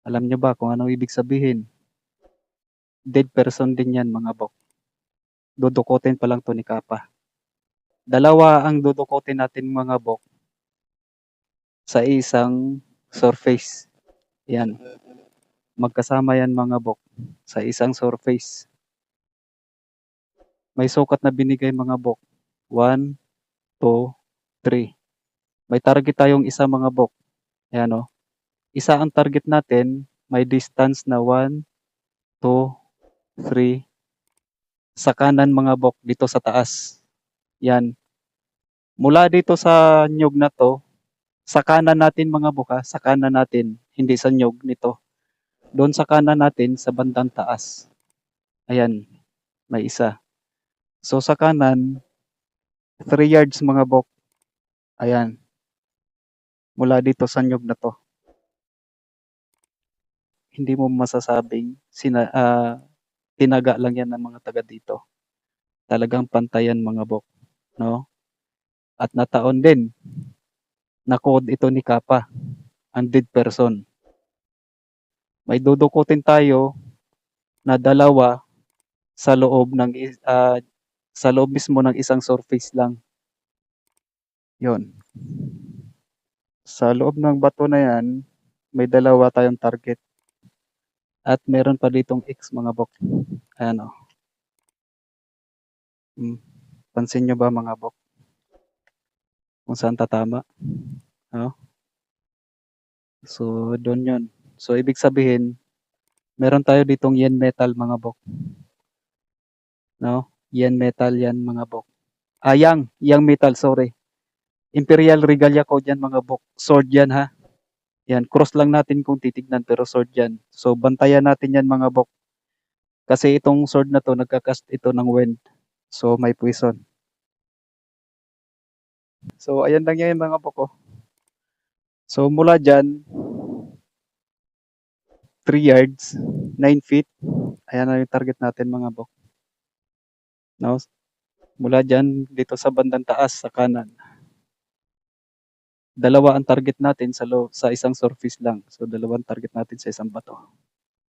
Alam niyo ba kung anong ibig sabihin? Dead person din yan mga bok. Dudukutin pa lang to ni Kappa. Dalawa ang dudukutin natin mga bok sa isang surface. Yan. Magkasama yan mga bok sa isang surface. May sukat na binigay mga bok. 1, 2, 3. May target tayong isa mga bok. Ayan o. Isa ang target natin. May distance na 1, 2, 3. Sa kanan mga bok dito sa taas. Yan. Mula dito sa nyug na to, sa kanan natin mga bok ha, sa kanan natin, hindi sa nyug nito. Doon sa kanan natin, sa bandang taas. Ayan, may isa. So sa kanan, 3 yards mga bok. Ayan. Mula dito sa nyug na to. Hindi mo masasabing tinaga lang yan ng mga taga dito. Talagang pantayan mga bok, no? At nataon din na code ito ni Kappa, ang dead person. May dudukutin tayo na dalawa sa loob ng sa loob mismo ng isang surface lang. 'Yon. Sa loob ng bato na 'yan, may dalawa tayong target. At meron pa ditong X mga bok. Ayan o. Pansin nyo ba mga bok? Kung saan tatama? No? So, doon yun. So, ibig sabihin, meron tayo ditong yen metal mga bok. No? Yen metal yan mga bok. Yang metal, sorry. Imperial Regalia Code yan mga bok. Sword yan ha. Yan, cross lang natin kung titignan pero sword yan. So, bantayan natin yan mga bok. Kasi itong sword na to, nagkakast ito ng wind. So, may poison. So, ayan lang yan mga bok. Oh. So, mula dyan, 3 yards, 9 feet. Ayan na yung target natin mga bok. No? Mula dyan, dito sa bandang taas, sa kanan. Dalawa ang target natin sa isang surface lang. So, dalawang target natin sa isang bato.